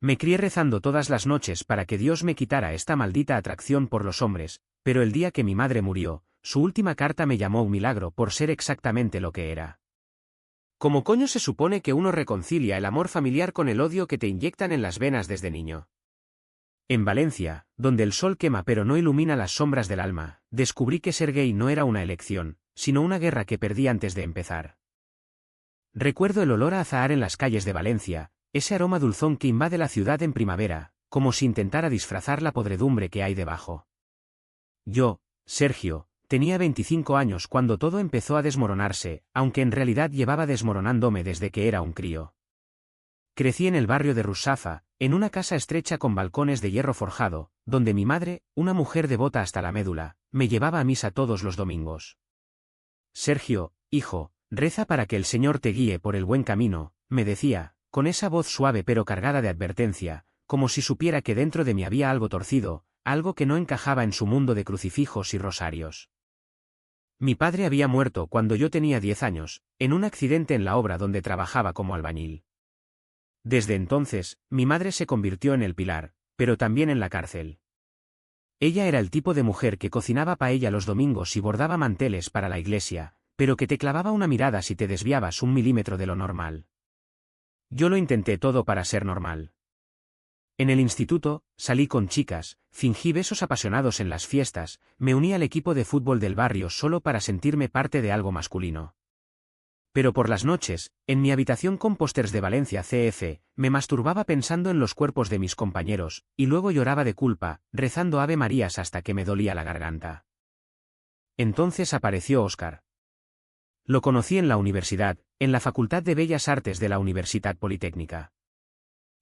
Me crié rezando todas las noches para que Dios me quitara esta maldita atracción por los hombres, pero el día que mi madre murió, su última carta me llamó un milagro por ser exactamente lo que era. ¿Cómo coño se supone que uno reconcilia el amor familiar con el odio que te inyectan en las venas desde niño? En Valencia, donde el sol quema pero no ilumina las sombras del alma, descubrí que ser gay no era una elección, sino una guerra que perdí antes de empezar. Recuerdo el olor a azahar en las calles de Valencia, ese aroma dulzón que invade la ciudad en primavera, como si intentara disfrazar la podredumbre que hay debajo. Yo, Sergio, tenía 25 años cuando todo empezó a desmoronarse, aunque en realidad llevaba desmoronándome desde que era un crío. Crecí en el barrio de Russafa, en una casa estrecha con balcones de hierro forjado, donde mi madre, una mujer devota hasta la médula, me llevaba a misa todos los domingos. Sergio, hijo, reza para que el Señor te guíe por el buen camino, me decía, con esa voz suave pero cargada de advertencia, como si supiera que dentro de mí había algo torcido, algo que no encajaba en su mundo de crucifijos y rosarios. Mi padre había muerto cuando yo tenía 10 años, en un accidente en la obra donde trabajaba como albañil. Desde entonces, mi madre se convirtió en el pilar, pero también en la cárcel. Ella era el tipo de mujer que cocinaba paella los domingos y bordaba manteles para la iglesia, pero que te clavaba una mirada si te desviabas un milímetro de lo normal. Yo lo intenté todo para ser normal. En el instituto, salí con chicas, fingí besos apasionados en las fiestas, me uní al equipo de fútbol del barrio solo para sentirme parte de algo masculino. Pero por las noches, en mi habitación con pósters de Valencia CF, me masturbaba pensando en los cuerpos de mis compañeros, y luego lloraba de culpa, rezando Ave Marías hasta que me dolía la garganta. Entonces apareció Óscar. Lo conocí en la universidad, en la Facultad de Bellas Artes de la Universitat Politécnica.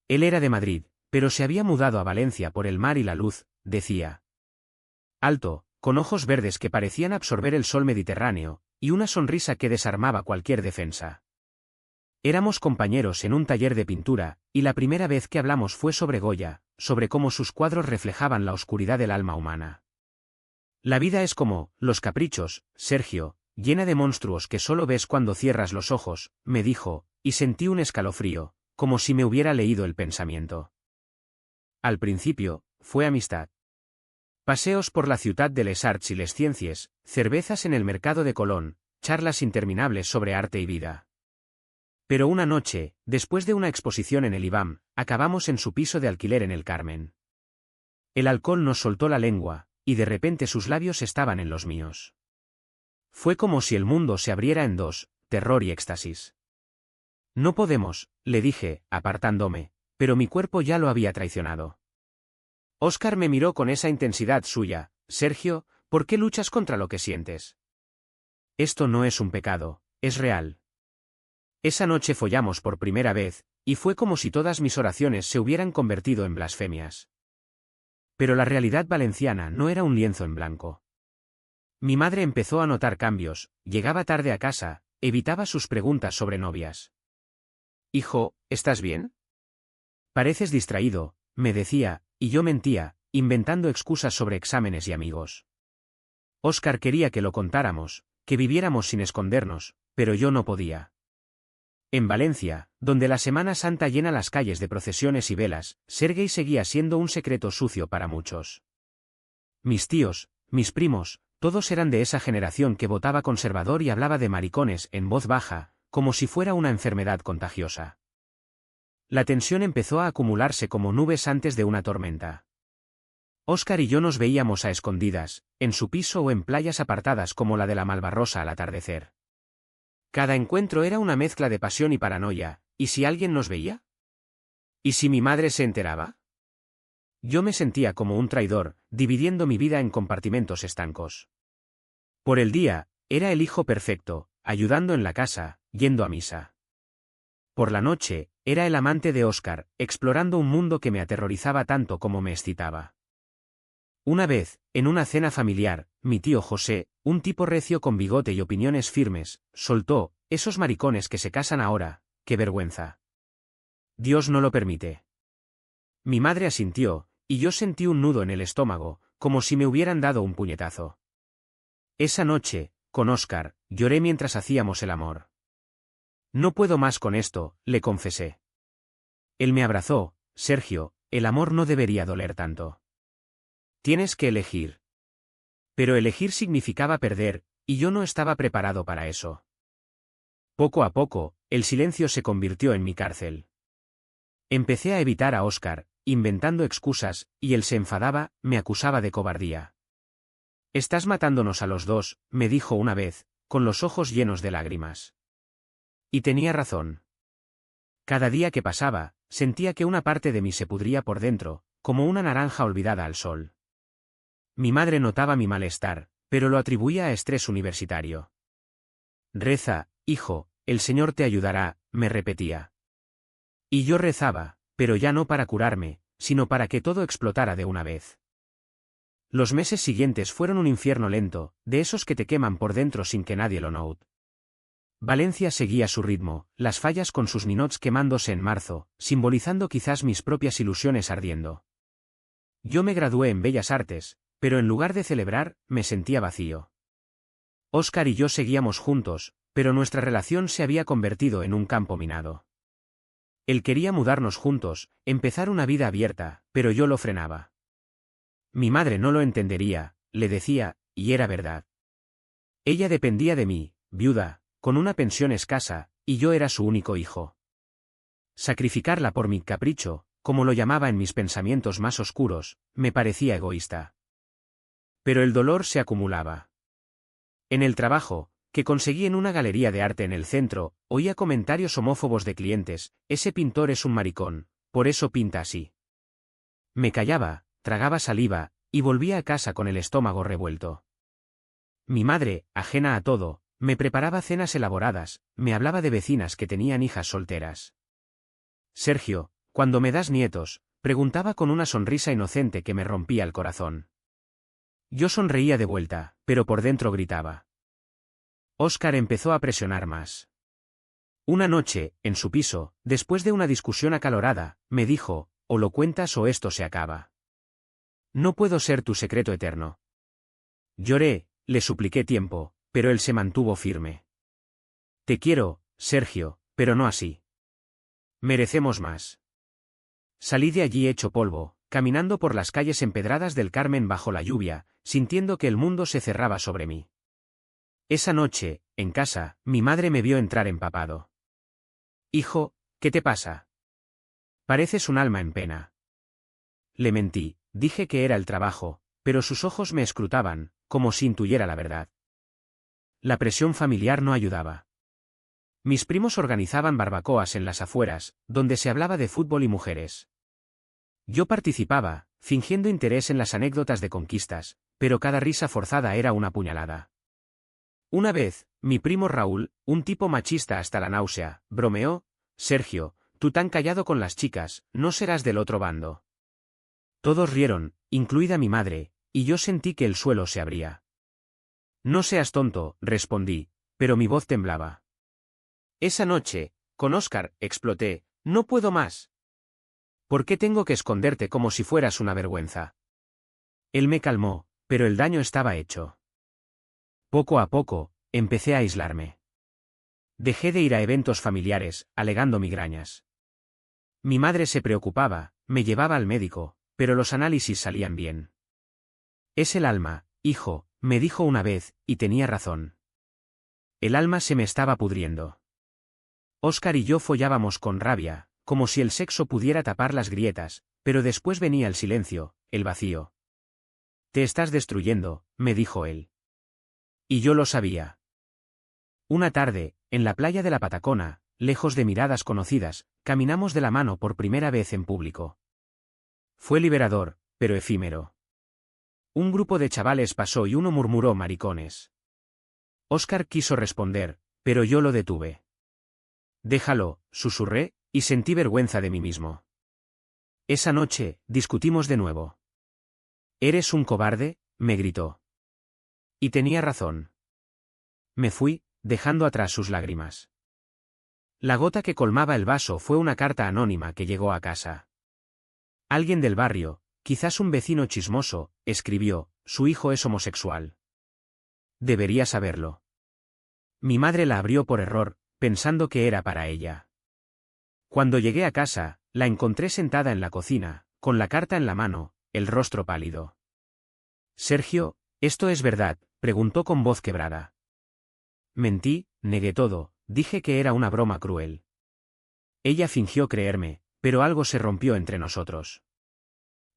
Él era de Madrid, pero se había mudado a Valencia por el mar y la luz, decía. Alto, con ojos verdes que parecían absorber el sol mediterráneo, y una sonrisa que desarmaba cualquier defensa. Éramos compañeros en un taller de pintura, y la primera vez que hablamos fue sobre Goya, sobre cómo sus cuadros reflejaban la oscuridad del alma humana. La vida es como los caprichos, Sergio, llena de monstruos que solo ves cuando cierras los ojos, me dijo, y sentí un escalofrío, como si me hubiera leído el pensamiento. Al principio, fue amistad. Paseos por la ciudad de les arts y les ciencias, cervezas en el mercado de Colón, charlas interminables sobre arte y vida. Pero una noche, después de una exposición en el IBAM, acabamos en su piso de alquiler en el Carmen. El alcohol nos soltó la lengua, y de repente sus labios estaban en los míos. Fue como si el mundo se abriera en dos, terror y éxtasis. No podemos, le dije, apartándome, pero mi cuerpo ya lo había traicionado. Óscar me miró con esa intensidad suya. Sergio, ¿por qué luchas contra lo que sientes? Esto no es un pecado, es real. Esa noche follamos por primera vez, y fue como si todas mis oraciones se hubieran convertido en blasfemias. Pero la realidad valenciana no era un lienzo en blanco. Mi madre empezó a notar cambios, llegaba tarde a casa, evitaba sus preguntas sobre novias. Hijo, ¿estás bien? Pareces distraído, me decía, y yo mentía, inventando excusas sobre exámenes y amigos. Óscar quería que lo contáramos, que viviéramos sin escondernos, pero yo no podía. En Valencia, donde la Semana Santa llena las calles de procesiones y velas, ser gay seguía siendo un secreto sucio para muchos. Mis tíos, mis primos, todos eran de esa generación que votaba conservador y hablaba de maricones en voz baja, como si fuera una enfermedad contagiosa. La tensión empezó a acumularse como nubes antes de una tormenta. Óscar y yo nos veíamos a escondidas, en su piso o en playas apartadas como la de la Malvarrosa al atardecer. Cada encuentro era una mezcla de pasión y paranoia, ¿y si alguien nos veía? ¿Y si mi madre se enteraba? Yo me sentía como un traidor, dividiendo mi vida en compartimentos estancos. Por el día, era el hijo perfecto, ayudando en la casa, yendo a misa. Por la noche, era el amante de Óscar, explorando un mundo que me aterrorizaba tanto como me excitaba. Una vez, en una cena familiar, mi tío José, un tipo recio con bigote y opiniones firmes, soltó, esos maricones que se casan ahora, qué vergüenza. Dios no lo permite. Mi madre asintió, y yo sentí un nudo en el estómago, como si me hubieran dado un puñetazo. Esa noche, con Óscar, lloré mientras hacíamos el amor. No puedo más con esto, le confesé. Él me abrazó, Sergio, el amor no debería doler tanto. Tienes que elegir. Pero elegir significaba perder, y yo no estaba preparado para eso. Poco a poco, el silencio se convirtió en mi cárcel. Empecé a evitar a Óscar, inventando excusas, y él se enfadaba, me acusaba de cobardía. Estás matándonos a los dos, me dijo una vez, con los ojos llenos de lágrimas. Y tenía razón. Cada día que pasaba, sentía que una parte de mí se pudría por dentro, como una naranja olvidada al sol. Mi madre notaba mi malestar, pero lo atribuía a estrés universitario. Reza, hijo, el Señor te ayudará, me repetía. Y yo rezaba, pero ya no para curarme, sino para que todo explotara de una vez. Los meses siguientes fueron un infierno lento, de esos que te queman por dentro sin que nadie lo note. Valencia seguía su ritmo, las fallas con sus ninots quemándose en marzo, simbolizando quizás mis propias ilusiones ardiendo. Yo me gradué en Bellas Artes, pero en lugar de celebrar, me sentía vacío. Óscar y yo seguíamos juntos, pero nuestra relación se había convertido en un campo minado. Él quería mudarnos juntos, empezar una vida abierta, pero yo lo frenaba. Mi madre no lo entendería, le decía, y era verdad. Ella dependía de mí, viuda, con una pensión escasa, y yo era su único hijo. Sacrificarla por mi capricho, como lo llamaba en mis pensamientos más oscuros, me parecía egoísta. Pero el dolor se acumulaba. En el trabajo, que conseguí en una galería de arte en el centro, oía comentarios homófobos de clientes: ese pintor es un maricón, por eso pinta así. Me callaba, tragaba saliva, y volvía a casa con el estómago revuelto. Mi madre, ajena a todo, me preparaba cenas elaboradas, me hablaba de vecinas que tenían hijas solteras. Sergio, ¿cuándo me das nietos?, preguntaba con una sonrisa inocente que me rompía el corazón. Yo sonreía de vuelta, pero por dentro gritaba. Óscar empezó a presionar más. Una noche, en su piso, después de una discusión acalorada, me dijo: o lo cuentas o esto se acaba. No puedo ser tu secreto eterno. Lloré, le supliqué tiempo, pero él se mantuvo firme. Te quiero, Sergio, pero no así. Merecemos más. Salí de allí hecho polvo, caminando por las calles empedradas del Carmen bajo la lluvia, sintiendo que el mundo se cerraba sobre mí. Esa noche, en casa, mi madre me vio entrar empapado. Hijo, ¿qué te pasa? Pareces un alma en pena. Le mentí, dije que era el trabajo, pero sus ojos me escrutaban, como si intuyera la verdad. La presión familiar no ayudaba. Mis primos organizaban barbacoas en las afueras, donde se hablaba de fútbol y mujeres. Yo participaba, fingiendo interés en las anécdotas de conquistas, pero cada risa forzada era una puñalada. Una vez, mi primo Raúl, un tipo machista hasta la náusea, bromeó: Sergio, tú tan callado con las chicas, no serás del otro bando. Todos rieron, incluida mi madre, y yo sentí que el suelo se abría. No seas tonto, respondí, pero mi voz temblaba. Esa noche, con Óscar, exploté: no puedo más. ¿Por qué tengo que esconderte como si fueras una vergüenza? Él me calmó, pero el daño estaba hecho. Poco a poco, empecé a aislarme. Dejé de ir a eventos familiares, alegando migrañas. Mi madre se preocupaba, me llevaba al médico, pero los análisis salían bien. Es el alma, hijo, me dijo una vez, y tenía razón. El alma se me estaba pudriendo. Óscar y yo follábamos con rabia, como si el sexo pudiera tapar las grietas, pero después venía el silencio, el vacío. Te estás destruyendo, me dijo él. Y yo lo sabía. Una tarde, en la playa de la Patacona, lejos de miradas conocidas, caminamos de la mano por primera vez en público. Fue liberador, pero efímero. Un grupo de chavales pasó y uno murmuró: maricones. Óscar quiso responder, pero yo lo detuve. Déjalo, susurré, y sentí vergüenza de mí mismo. Esa noche, discutimos de nuevo. ¿Eres un cobarde?, me gritó. Y tenía razón. Me fui, dejando atrás sus lágrimas. La gota que colmaba el vaso fue una carta anónima que llegó a casa. Alguien del barrio, quizás un vecino chismoso, escribió: su hijo es homosexual. Debería saberlo. Mi madre la abrió por error, pensando que era para ella. Cuando llegué a casa, La encontré sentada en la cocina, con la carta en la mano, el rostro pálido. Sergio, ¿esto es verdad?, preguntó con voz quebrada. Mentí, negué todo, dije que era una broma cruel. Ella fingió creerme, pero algo se rompió entre nosotros.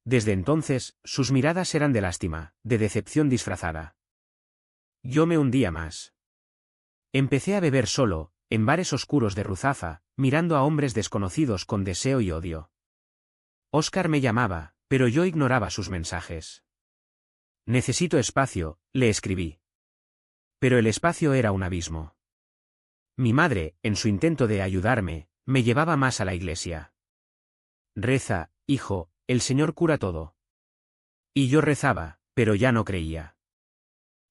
Desde entonces, sus miradas eran de lástima, de decepción disfrazada. Yo me hundía más. Empecé a beber solo, en bares oscuros de Ruzafa, mirando a hombres desconocidos con deseo y odio. Óscar me llamaba, pero yo ignoraba sus mensajes. Necesito espacio, le escribí. Pero el espacio era un abismo. Mi madre, en su intento de ayudarme, me llevaba más a la iglesia. Reza, hijo, el Señor cura todo. Y yo rezaba, pero ya no creía.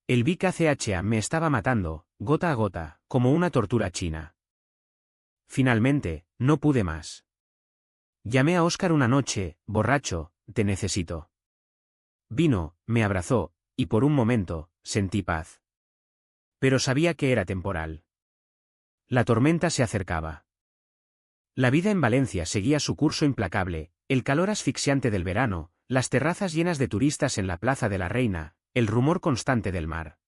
El VIH me estaba matando, gota a gota, como una tortura china. Finalmente, no pude más. Llamé a Óscar una noche, borracho, te necesito. Vino, me abrazó, y por un momento, sentí paz. Pero sabía que era temporal. La tormenta se acercaba. La vida en Valencia seguía su curso implacable, el calor asfixiante del verano, las terrazas llenas de turistas en la Plaza de la Reina, el rumor constante del mar.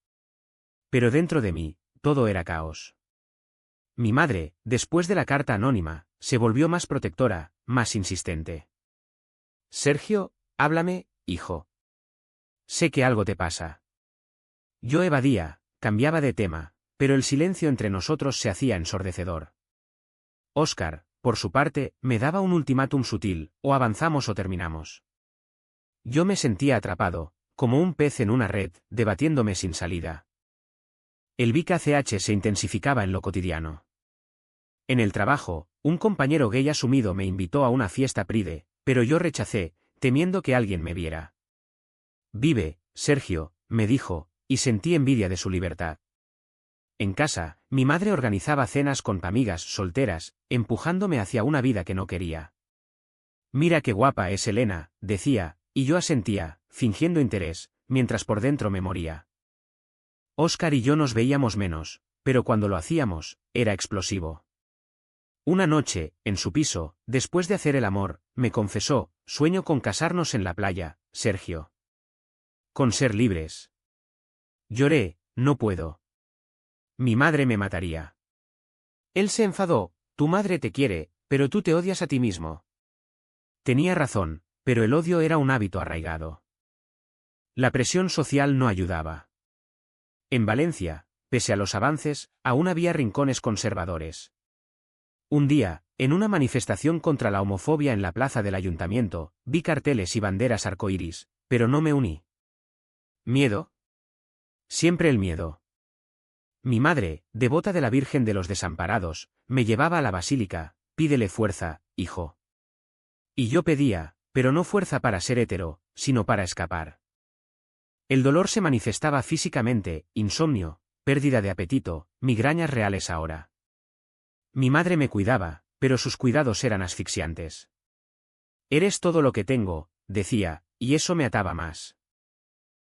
Pero dentro de mí, todo era caos. Mi madre, después de la carta anónima, se volvió más protectora, más insistente. Sergio, háblame, hijo. Sé que algo te pasa. Yo evadía, cambiaba de tema, pero el silencio entre nosotros se hacía ensordecedor. Óscar, por su parte, me daba un ultimátum sutil, o avanzamos o terminamos. Yo me sentía atrapado, como un pez en una red, debatiéndome sin salida. El VIH se intensificaba en lo cotidiano. En el trabajo, un compañero gay asumido me invitó a una fiesta pride, pero yo rechacé, temiendo que alguien me viera. Vive, Sergio, me dijo, y sentí envidia de su libertad. En casa, mi madre organizaba cenas con amigas solteras, empujándome hacia una vida que no quería. Mira qué guapa es Elena, decía, y yo asentía, fingiendo interés, mientras por dentro me moría. Óscar y yo nos veíamos menos, pero cuando lo hacíamos, era explosivo. Una noche, en su piso, después de hacer el amor, me confesó, sueño con casarnos en la playa, Sergio. Con ser libres. Lloré, no puedo. Mi madre me mataría. Él se enfadó, tu madre te quiere, pero tú te odias a ti mismo. Tenía razón, pero el odio era un hábito arraigado. La presión social no ayudaba. En Valencia, pese a los avances, aún había rincones conservadores. Un día, en una manifestación contra la homofobia en la plaza del ayuntamiento, vi carteles y banderas arcoíris, pero no me uní. ¿Miedo? Siempre el miedo. Mi madre, devota de la Virgen de los Desamparados, me llevaba a la basílica, pídele fuerza, hijo. Y yo pedía, pero no fuerza para ser hetero, sino para escapar. El dolor se manifestaba físicamente, insomnio, pérdida de apetito, migrañas reales ahora. Mi madre me cuidaba, pero sus cuidados eran asfixiantes. Eres todo lo que tengo, decía, y eso me ataba más.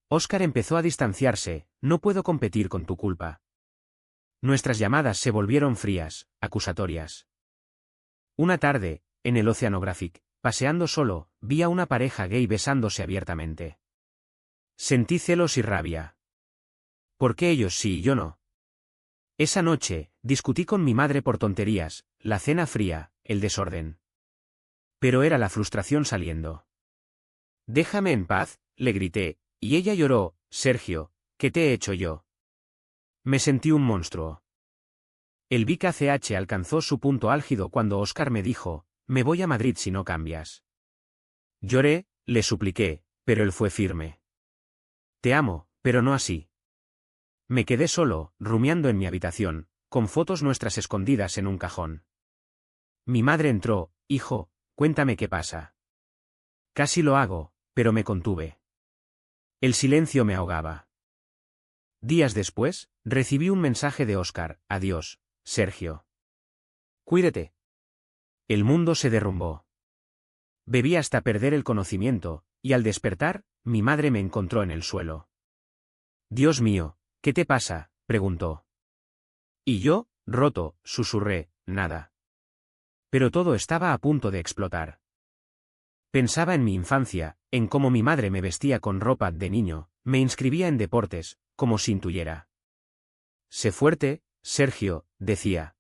Óscar empezó a distanciarse, no puedo competir con tu culpa. Nuestras llamadas se volvieron frías, acusatorias. Una tarde, en el Oceanographic, paseando solo, vi a una pareja gay besándose abiertamente. Sentí celos y rabia. ¿Por qué ellos sí y yo no? Esa noche, discutí con mi madre por tonterías, la cena fría, el desorden. Pero era la frustración saliendo. Déjame en paz, le grité, y ella lloró, Sergio, ¿qué te he hecho yo? Me sentí un monstruo. El VIH alcanzó su punto álgido cuando Óscar me dijo, me voy a Madrid si no cambias. Lloré, le supliqué, pero él fue firme. Te amo, pero no así. Me quedé solo, rumiando en mi habitación, con fotos nuestras escondidas en un cajón. Mi madre entró, hijo, cuéntame qué pasa. Casi lo hago, pero me contuve. El silencio me ahogaba. Días después, recibí un mensaje de Óscar, adiós, Sergio. Cuídate. El mundo se derrumbó. Bebí hasta perder el conocimiento, y al despertar, mi madre me encontró en el suelo. Dios mío, ¿qué te pasa?, preguntó. Y yo, roto, susurré, nada. pero todo estaba a punto de explotar. Pensaba en mi infancia, en cómo mi madre me vestía con ropa de niño, me inscribía en deportes, como si intuyera. Sé fuerte, Sergio, decía.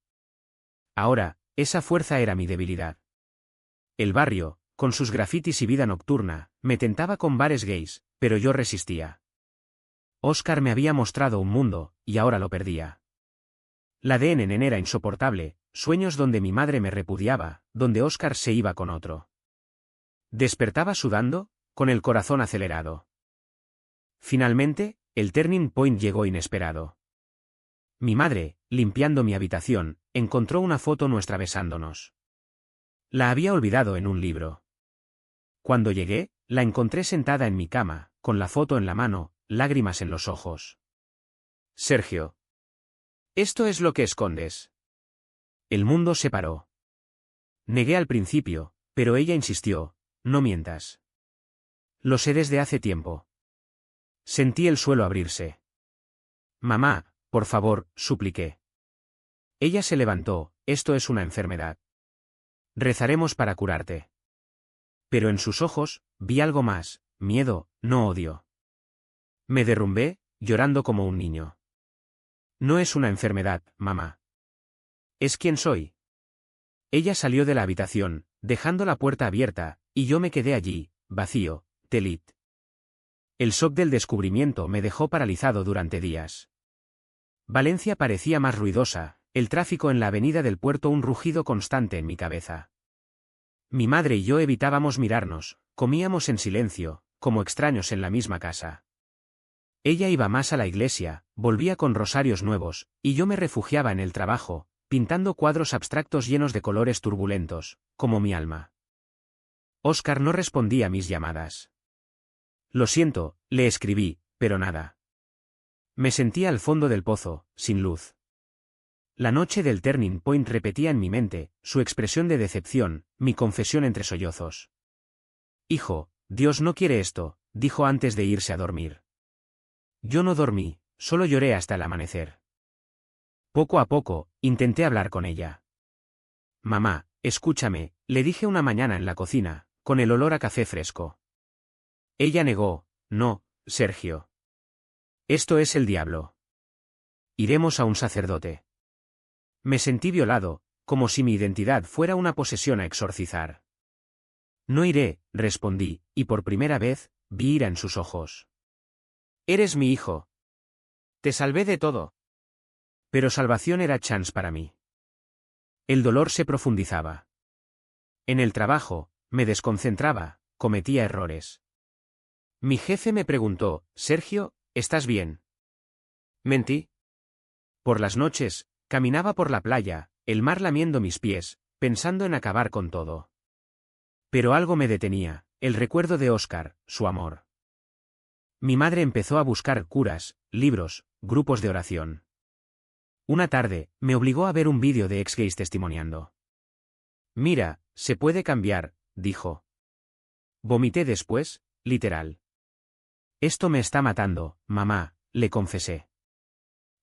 Ahora, esa fuerza era mi debilidad. El barrio, con sus grafitis y vida nocturna, me tentaba con bares gays, pero yo resistía. Óscar me había mostrado un mundo, y ahora lo perdía. La de Enen era insoportable, sueños donde mi madre me repudiaba, donde Óscar se iba con otro. Despertaba sudando, con el corazón acelerado. Finalmente, el turning point llegó inesperado. Mi madre, limpiando mi habitación, encontró una foto nuestra besándonos. La había olvidado en un libro. Cuando llegué, la encontré sentada en mi cama, con la foto en la mano, lágrimas en los ojos. Sergio. ¿Esto es lo que escondes? El mundo se paró. Negué al principio, pero ella insistió, no mientas. Lo sé desde hace tiempo. Sentí el suelo abrirse. Mamá, por favor, supliqué. Ella se levantó, esto es una enfermedad. Rezaremos para curarte. Pero en sus ojos, vi algo más, miedo, no odio. Me derrumbé, llorando como un niño. No es una enfermedad, mamá. Es quien soy. Ella salió de la habitación, dejando la puerta abierta, y yo me quedé allí, vacío, Telit. El shock del descubrimiento me dejó paralizado durante días. Valencia parecía más ruidosa, el tráfico en la avenida del puerto un rugido constante en mi cabeza. Mi madre y yo evitábamos mirarnos, comíamos en silencio, como extraños en la misma casa. Ella iba más a la iglesia, volvía con rosarios nuevos, y yo me refugiaba en el trabajo, pintando cuadros abstractos llenos de colores turbulentos, como mi alma. Óscar no respondía a mis llamadas. Lo siento, le escribí, pero nada. Me sentía al fondo del pozo, sin luz. La noche del turning point repetía en mi mente, su expresión de decepción, mi confesión entre sollozos. Hijo, Dios no quiere esto, dijo antes de irse a dormir. Yo no dormí, solo lloré hasta el amanecer. Poco a poco, intenté hablar con ella. Mamá, escúchame, le dije una mañana en la cocina, con el olor a café fresco. Ella negó, no, Sergio. Esto es el diablo. Iremos a un sacerdote. Me sentí violado, como si mi identidad fuera una posesión a exorcizar. No iré, respondí, y por primera vez, vi ira en sus ojos. Eres mi hijo. Te salvé de todo. Pero salvación era chance para mí. El dolor se profundizaba. En el trabajo, me desconcentraba, cometía errores. Mi jefe me preguntó, Sergio, ¿estás bien? Mentí. Por las noches, caminaba por la playa, el mar lamiendo mis pies, pensando en acabar con todo. Pero algo me detenía, el recuerdo de Óscar, su amor. Mi madre empezó a buscar curas, libros, grupos de oración. Una tarde, me obligó a ver un vídeo de ex-gays testimoniando. Mira, se puede cambiar, dijo. Vomité después, literal. Esto me está matando, mamá, le confesé.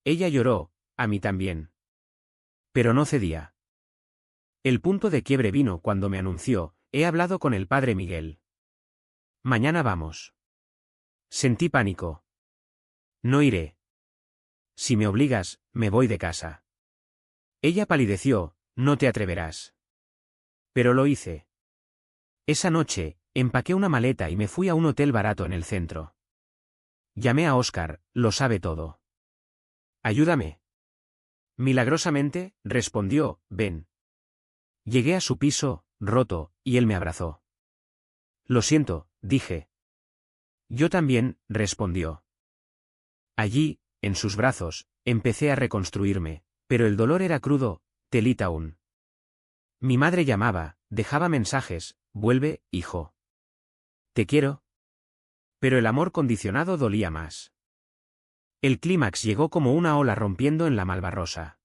Ella lloró, a mí también. Pero no cedía. El punto de quiebre vino cuando me anunció, he hablado con el padre Miguel. Mañana vamos. Sentí pánico. No iré. Si me obligas, me voy de casa. Ella palideció, no te atreverás. Pero lo hice. Esa noche, empaqué una maleta y me fui a un hotel barato en el centro. Llamé a Óscar, lo sabe todo. Ayúdame. Milagrosamente, respondió, ven. Llegué a su piso, roto, y él me abrazó. Lo siento, dije. Yo también, respondió. Allí, en sus brazos, empecé a reconstruirme, pero el dolor era crudo, Telit aún. Mi madre llamaba, dejaba mensajes, vuelve, hijo. Te quiero. Pero el amor condicionado dolía más. El clímax llegó como una ola rompiendo en la Malvarrosa.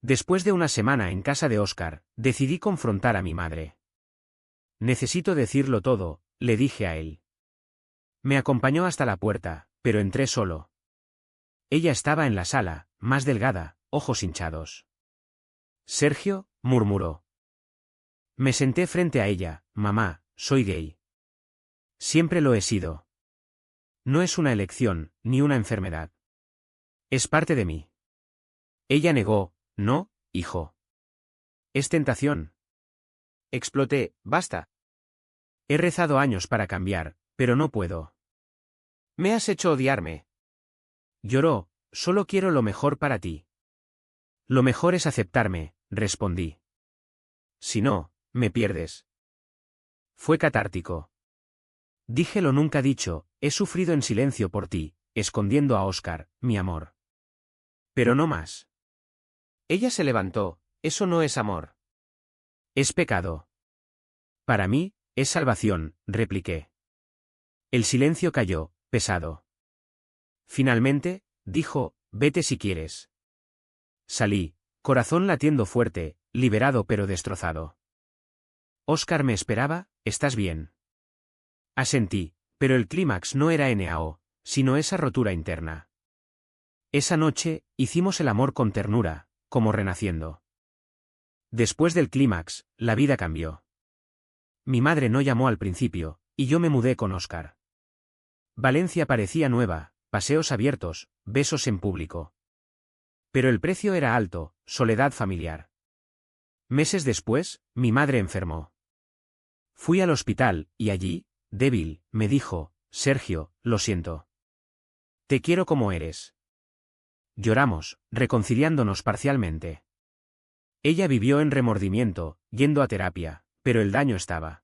Después de una semana en casa de Óscar, decidí confrontar a mi madre. Necesito decirlo todo, le dije a él. Me acompañó hasta la puerta, pero entré solo. Ella estaba en la sala, más delgada, ojos hinchados. Sergio, murmuró. Me senté frente a ella. Mamá, soy gay. Siempre lo he sido. No es una elección, ni una enfermedad. Es parte de mí. Ella negó. No, hijo. Es tentación. Exploté. Basta. He rezado años para cambiar, pero no puedo. Me has hecho odiarme. Lloró. Solo quiero lo mejor para ti. Lo mejor es aceptarme, respondí. Si no, me pierdes. Fue catártico. Dije lo nunca dicho, he sufrido en silencio por ti, escondiendo a Oscar, mi amor. Pero no más. Ella se levantó. Eso no es amor. Es pecado. Para mí, es salvación, repliqué. El silencio cayó, pesado. Finalmente, dijo, vete si quieres. Salí, corazón latiendo fuerte, liberado pero destrozado. Oscar me esperaba. ¿Estás bien? Asentí, pero el clímax no era NAO, sino esa rotura interna. Esa noche, hicimos el amor con ternura, como renaciendo. Después del clímax, la vida cambió. Mi madre no llamó al principio, y yo me mudé con Oscar. Valencia parecía nueva, paseos abiertos, besos en público. Pero el precio era alto, soledad familiar. Meses después, mi madre enfermó. Fui al hospital, y allí, débil, me dijo, Sergio, lo siento. Te quiero como eres. Lloramos, reconciliándonos parcialmente. Ella vivió en remordimiento, yendo a terapia, pero el daño estaba.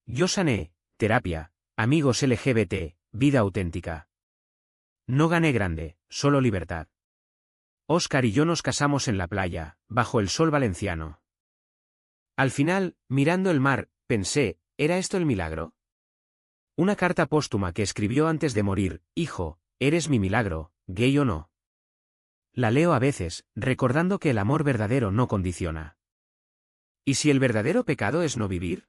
Yo sané, terapia, amigos LGBT, vida auténtica. No gané grande, solo libertad. Oscar y yo nos casamos en la playa, bajo el sol valenciano. Al final, mirando el mar, pensé, ¿era esto el milagro? Una carta póstuma que escribió antes de morir, hijo, eres mi milagro, gay o no. La leo a veces, recordando que el amor verdadero no condiciona. ¿Y si el verdadero pecado es no vivir?